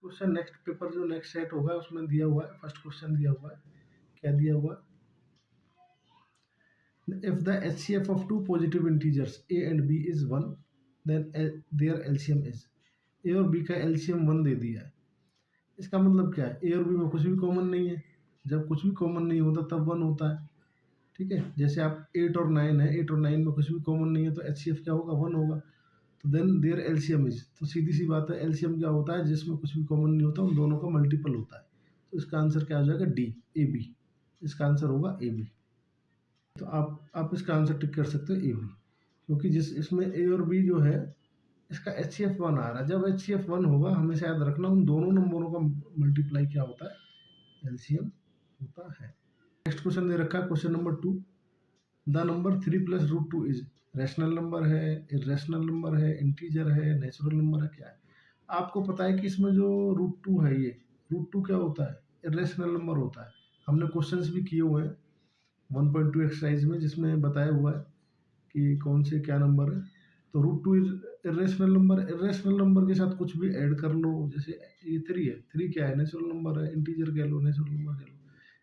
Question next paper जो next set होगा उसमें दिया हुआ है, फर्स्ट क्वेश्चन दिया हुआ है, क्या दिया हुआ है? If the HCF of two positive integers a and b is 1, then their LCM is। a और b का LCM 1 दे दिया है। इसका मतलब क्या है? a और b में कुछ भी कॉमन नहीं है। जब कुछ भी कॉमन नहीं होता तब 1 होता है। ठीक है, जैसे आप 8 और 9 है, 8 और 9 में कुछ भी कॉमन नहीं है तो HCF क्या होगा? 1 होगा। तो देन देयर LCM इज, तो सीधी सी बात है, LCM क्या होता है? जिसमें कुछ भी कॉमन नहीं होता उन दोनों का मल्टीपल होता है। तो इसका आंसर क्या हो जाएगा? D, A B. इसका आंसर होगा ए बी। तो आप इसका आंसर टिक कर सकते हो ए बी, क्योंकि जिस इसमें ए और बी जो है इसका HCF 1 आ रहा है। जब HCF 1 होगा हमेशा याद रखना उन दोनों नंबरों का मल्टीप्लाई क्या होता है? LCM होता है। नेक्स्ट क्वेश्चन दे रखा है, question number 2। The number 3 plus root 2 is rational number है, इरेशनल नंबर है, इंटीजर है, नेचुरल नंबर है, क्या है? आपको पता है कि इसमें जो रूट 2 है, ये रूट 2 क्या होता है? इरेशनल नंबर होता है। हमने क्वेश्चंस भी किए हुए हैं 1.2 एक्सरसाइज में, जिसमें बताया हुआ है कि कौन से क्या नंबर है। तो root 2 irrational number, irrational number के साथ कुछ भी ऐड कर लो। जैसे ये 3 है, 3 क्या है? नेचुरल नंबर है, इंटीजर कह लो, नेचुरल नंबर कह लो।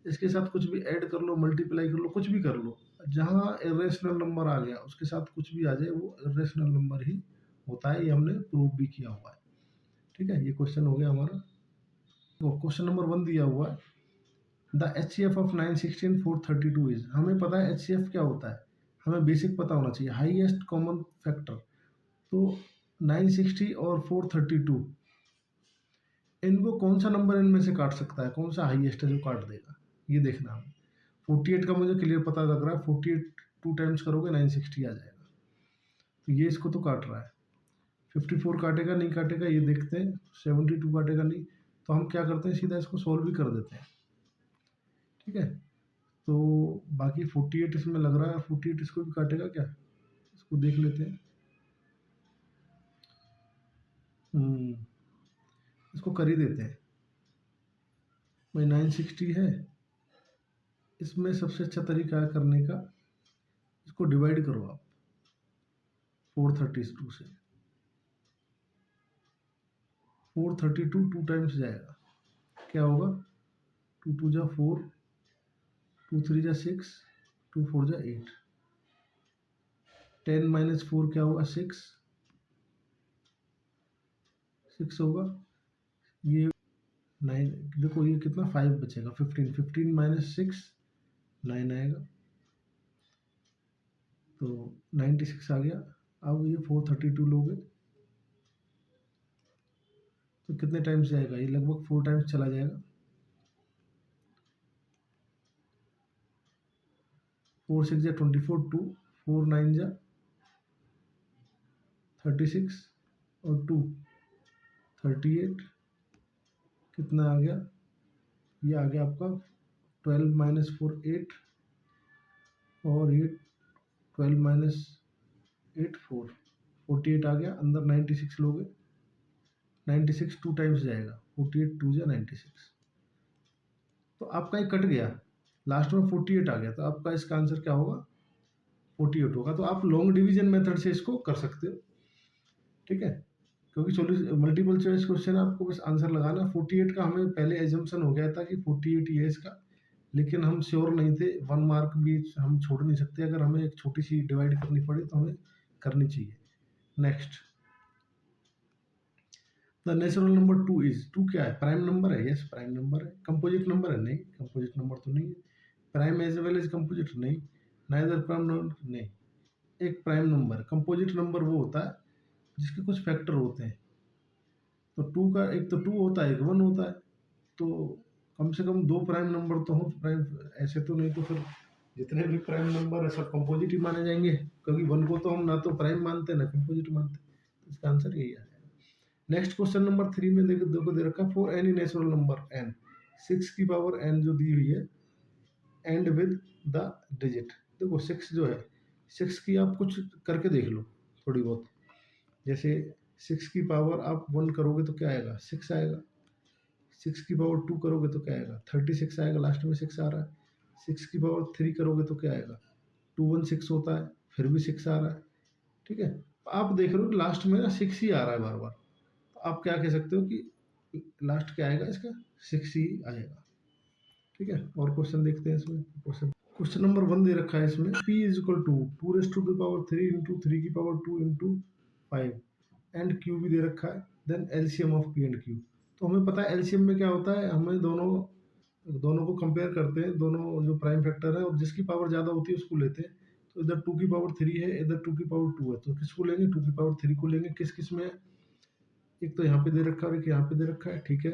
इसके साथ कुछ भी ऐड कर लो, मल्टीप्लाई कर लो, कुछ भी कर लो। जहाँ इरेशनल नंबर आ गया उसके साथ कुछ भी आ जाए वो इरेशनल नंबर ही होता है। ये हमने प्रूव भी किया हुआ है। ठीक है, ये क्वेश्चन हो गया हमारा। तो क्वेश्चन नंबर 1 दिया हुआ है, द HCF ऑफ 916 432 इज। हमें पता है HCF क्या होता है, हमें बेसिक पता होना चाहिए, हाईएस्ट कॉमन फैक्टर। तो 960 और 432, इनको कौन सा नंबर इनमें से काट सकता है? कौन सा हाईएस्ट है जो काट देगा? ये देखना हमें। 48 का मुझे क्लियर पता लग रहा है, 48 2 टाइम्स करोगे 960 आ जाएगा। तो ये इसको तो काट रहा है। 54 काटेगा नहीं काटेगा ये देखते हैं, 72 काटेगा नहीं। तो हम क्या करते हैं, सीधा इसको सॉल्व भी कर देते हैं। ठीक है, तो बाकी 48 इसमें लग रहा है, 48 इसको भी काटेगा क्या? इसको देख लेते हैं। इसको कर ही देते हैं भाई। 960 है, इसमें सबसे अच्छा तरीका है करने का, इसको डिवाइड करो आप 432 से। 432 2 टाइम्स जाएगा, क्या होगा? 2 2 जा 4, 2 3 जा 6, 2 4 जा 8। 10 माइनस 4 क्या होगा? 6 होगा। ये 9, देखो ये कितना 5 बचेगा, 15 15 माइनस 6 9 आएगा। तो 96 आ गया। अब ये 432 लोगे तो कितने टाइम्स जाएगा? ये लगभग 4 टाइम्स चला जाएगा। 4 6 जा 24, 2 4 9 जा 36 और 2 38। कितना आ गया? ये आ गया आपका 12 माइनस 4 8, और ये 12 माइनस 8 4, 48 आ गया। अंदर 96 लोगे, 96 2 टाइम्स जाएगा, 48 2 जा 96। तो आपका ये कट गया, लास्ट में 48 आ गया, तो आपका इसका आंसर क्या होगा? 48 होगा। तो आप लॉन्ग डिवीजन मेथड से इसको कर सकते हो। ठीक है, क्योंकि सॉल्यूशन मल्टीपल चॉइस क्वेश्चन आपको बस आंसर लगाना। 48 का हमें पहले एजम्पशन हो गया था कि 48 ये इसका, लेकिन हम श्योर नहीं थे। 1 मार्क भी हम छोड़ नहीं सकते, अगर हमें एक छोटी सी डिवाइड करनी पड़े तो हमें करनी चाहिए। Next, the natural number 2 is. 2 क्या है? प्राइम नंबर है। यस, प्राइम नंबर है। कंपोजिट नंबर है? नहीं, कंपोजिट नंबर तो नहीं है। Prime as well as composite? नहीं। Neither prime number? नहीं। एक प्राइम नंबर। कंपोजिट नंबर वो होता है जिसके कुछ फैक्टर होते हैं। तो 2 का एक तो 2 होता है, एक 1 होता है। तो कम से कम 2 प्राइम नंबर तो हो प्राइम, ऐसे तो नहीं तो फिर जितने भी प्राइम नंबर है सब कंपोजिट ही माने जाएंगे, क्योंकि 1 को तो हम ना तो प्राइम मानते हैं ना कंपोजिट मानते हैं। तो इसका आंसर यही आ जाएगा। नेक्स्ट क्वेश्चन नंबर 3 में देखो दे रखा, for any natural number n 6 की पावर n जो दी हुई है, एंड विद द डिजिट। देखो 6 जो है, 6 की आप कुछ करके देख लो थोड़ी बहुत। जैसे 6 की पावर आप 1 करोगे तो क्या आएगा? 6 आएगा। 6 की पावर 2 करोगे तो क्या आएगा? 36 आएगा, लास्ट में 6 आ रहा है। 6 की पावर 3 करोगे तो क्या आएगा? 2 1 6 होता है, फिर भी 6 आ रहा है। ठीक है, आप देख रहे हो लास्ट में ना 6 ही आ रहा है बार बार। तो आप क्या कह सकते हो कि लास्ट क्या आएगा इसका 6 ही आएगा। ठीक है, और क्वेश्चन देखते हैं इसमें। क्वेश्चन नंबर 1 दे रखा है इसमें, p is equal to 2 into 3 की पावर 2 इंटू 5 एंड q भी दे रखा है, then LCM of p and q। तो हमें पता है एलसीएम में क्या होता है, हमें दोनों दोनों को कंपेयर करते हैं, दोनों जो प्राइम फैक्टर है और जिसकी पावर ज़्यादा होती है उसको लेते हैं। तो इधर 2 की पावर 3 है, इधर 2 की पावर 2 है, तो किसको लेंगे, 2 की पावर 3 को लेंगे। किस किस में, एक तो यहाँ पे दे रखा है और एक यहाँ पे दे रखा है। ठीक है,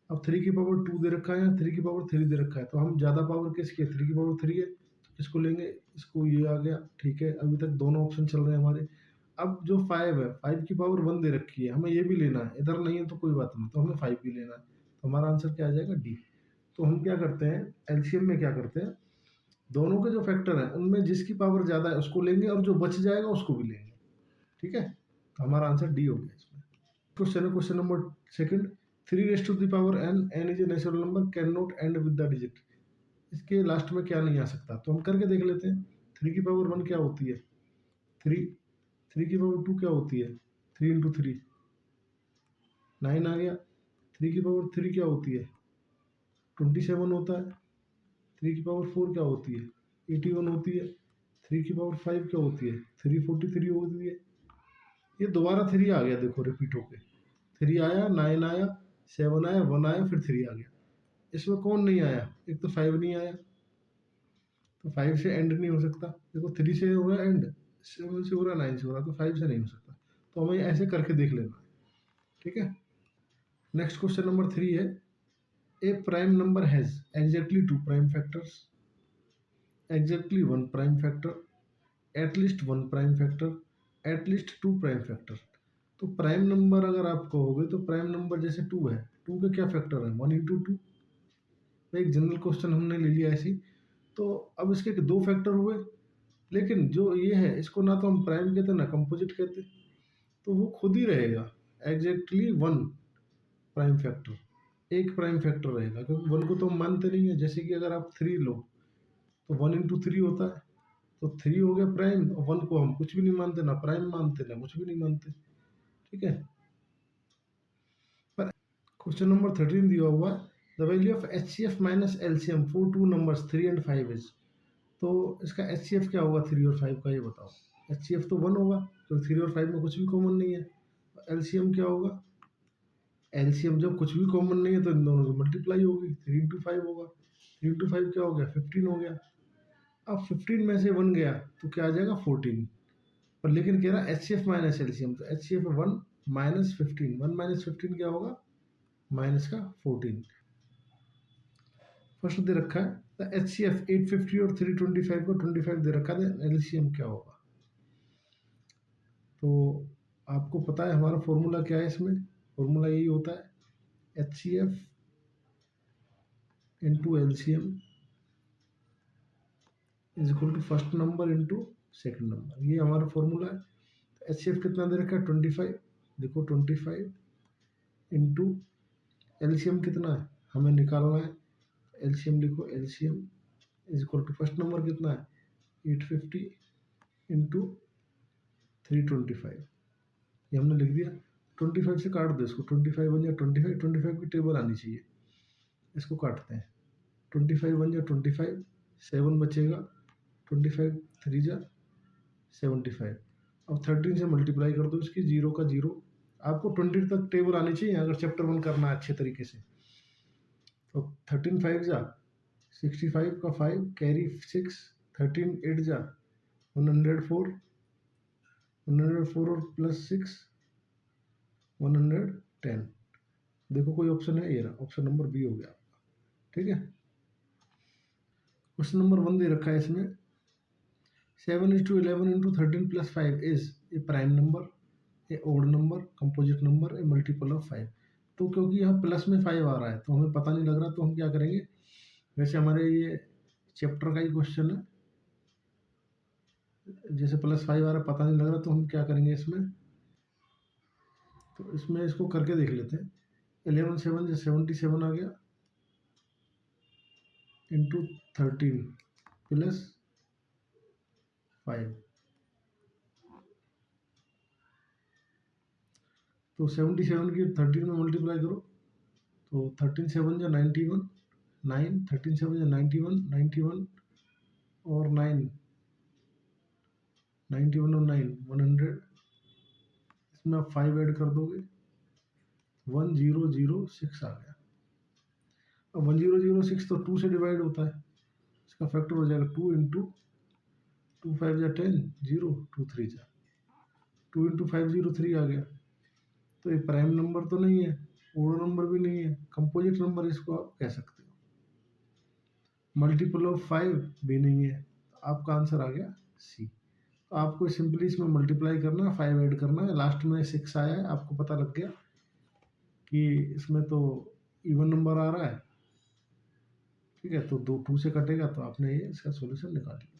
अब 3 की पावर 2 दे रखा है या 3 की पावर 3 दे रखा है, तो हम ज़्यादा पावर किसकी है, 3 की पावर 3 है, तो किसको लेंगे, इसको, ये आ गया। ठीक है, अभी तक दोनों ऑप्शन चल रहे हैं हमारे। अब जो 5 है, 5 की पावर 1 दे रखी है, हमें ये भी लेना है, इधर नहीं है तो कोई बात नहीं, तो हमें 5 भी लेना है। तो हमारा आंसर क्या आ जाएगा, डी। तो हम क्या करते हैं, एलसीएम में क्या करते हैं, दोनों के जो फैक्टर हैं उनमें जिसकी पावर ज़्यादा है उसको लेंगे और जो बच जाएगा उसको भी लेंगे। ठीक है, तो हमारा आंसर डी हो गया इसमें। Question number second, 3 raise to the power n is a natural number, can not end with the digit. इसके लास्ट में क्या नहीं आ सकता, तो हम करके देख लेते हैं। 3 की पावर 1 क्या होती है, 3। 3 की पावर 2 क्या होती है, 3 इंटू 3 9 आ गया। 3 की पावर 3 क्या होती है, 27 होता है। 3 की पावर 4 क्या होती है, 81 होती है। 3 की पावर 5 क्या होती है, 343 होती है। ये दोबारा 3 आ गया, देखो रिपीट होके 3 आया, 9 आया, 7 आया, 1 आया, फिर 3 आ गया। इसमें कौन नहीं आया, एक तो 5 नहीं आया, तो 5 से एंड नहीं हो सकता। देखो 3 से हो रहा है एंड, 7 से हो रहा है, 9 से हो रहा है, तो 5 से नहीं हो सकता। तो हमें ऐसे करके देख लेना है। ठीक है, नेक्स्ट क्वेश्चन नंबर 3 है, a prime number has exactly 2 prime factors, exactly 1 prime factor, at least 1 prime factor, at least 2 prime factor. तो प्राइम नंबर अगर आप कहोगे तो प्राइम नंबर जैसे 2 है, 2 के क्या फैक्टर है, 1 इंटू 2। एक जनरल क्वेश्चन हमने ले लिया ऐसी। तो अब इसके 2 फैक्टर हुए, लेकिन जो ये है इसको ना तो हम प्राइम कहते ना कंपोजिट कहते, तो वो खुद ही रहेगा एग्जैक्टली 1 प्राइम फैक्टर, एक प्राइम फैक्टर रहेगा, क्योंकि 1 को तो हम मानते नहीं है। जैसे कि अगर आप 3 लो तो 1 इंटू 3 होता है, तो 3 हो गया प्राइम, और 1 को हम कुछ भी नहीं मानते, ना प्राइम मानते ना कुछ भी नहीं मानते। ठीक है, पर क्वेश्चन नंबर 13 दिया हुआ है, the value of HCF minus LCM for 2 numbers 3 and 5 is. तो इसका एचसीएफ क्या होगा 3 और 5 का, ये बताओ। एचसीएफ तो 1 होगा, तो 3 और 5 में कुछ भी कॉमन नहीं है। एलसीएम क्या होगा, एलसीएम जब कुछ भी कॉमन नहीं है तो इन दोनों की मल्टीप्लाई होगी, 3 इंटू 5 होगा। 3 इंटू 5 क्या हो गया, 15 हो गया। अब 15 में से 1 गया तो क्या आ जाएगा 14, पर लेकिन कह रहा है H C F minus LCM, तो H C F 1 minus 15, 1 minus 15 क्या होगा, माइनस का 14। फर्स्ट दे रखा है द एच सी एफ 850 और 325 को 25 दे रखा है, एलसीएम क्या होगा। तो आपको पता है हमारा फॉर्मूला क्या है, इसमें फॉर्मूला यही होता है, H C F into LCM is equal to first number into second number, ये हमारा फॉर्मूला है। एच सी एफ कितना दे रखा है 25, देखो 25 इंटू एलसीएम कितना है हमें निकालना है, एलसीएम लिखो, LCM is equal to first number कितना है 850 इंटू 325, ये हमने लिख दिया। 25 से काट दो इसको, 25 बन जाए 25, 25 की टेबल आनी चाहिए, इसको काटते हैं। 25 बन जाए 25, 7 बचेगा, 25 3 जा 75। अब 13 से मल्टीप्लाई कर दो इसकी, 0 का 0। आपको 20 तक टेबल आनी चाहिए अगर चैप्टर 1 करना है अच्छे तरीके से। तो 13 5 जा 65 का 5 कैरी 6, 13 8 जा 104, 104 और प्लस 6 110। देखो कोई ऑप्शन है, ये रहा ऑप्शन नंबर बी हो गया आपका। ठीक है, क्वेश्चन नंबर 1 दे रखा है इसमें, 7 is to 11 into 13 plus 5 is a prime number, a odd number, composite number, a multiple of 5। तो क्योंकि यहाँ प्लस में 5 आ रहा है तो हमें पता नहीं लग रहा, तो हम क्या करेंगे, वैसे हमारे ये चैप्टर का ही क्वेश्चन है, जैसे प्लस 5 आ रहा है पता नहीं लग रहा, तो हम क्या करेंगे इसमें, तो इसमें इसको करके देख लेते हैं। 11 7 जो 77 आ गया इंटू 13 प्लस 5, तो 77 की 13 में मल्टीप्लाई करो तो 13 7 जो 91, 9, 13 7 जो 91, 91 और 9, 91 और 9, 100। इसमें आप 5 ऐड कर दोगे, 1006 आ गया। अब 1006 तो 2 से डिवाइड होता है, इसका फैक्टर हो जाएगा 2 इंटू 2 5 जा 10, 0 2 3 जा 2 इंटू 503 आ गया। तो ये प्राइम नंबर तो नहीं है, ओड नंबर भी नहीं है, कंपोजिट नंबर इसको आप कह सकते हो। मल्टीपल ऑफ 5 भी नहीं है, तो आपका आंसर आ गया सी। तो आपको सिंपली इसमें मल्टीप्लाई करना है, 5 ऐड करना है, लास्ट में 6 आया है, आपको पता लग गया कि इसमें तो इवन नंबर आ रहा है, ठीक है। तो 2 से कटेगा, तो आपने ये इसका सोल्यूशन निकाल लिया।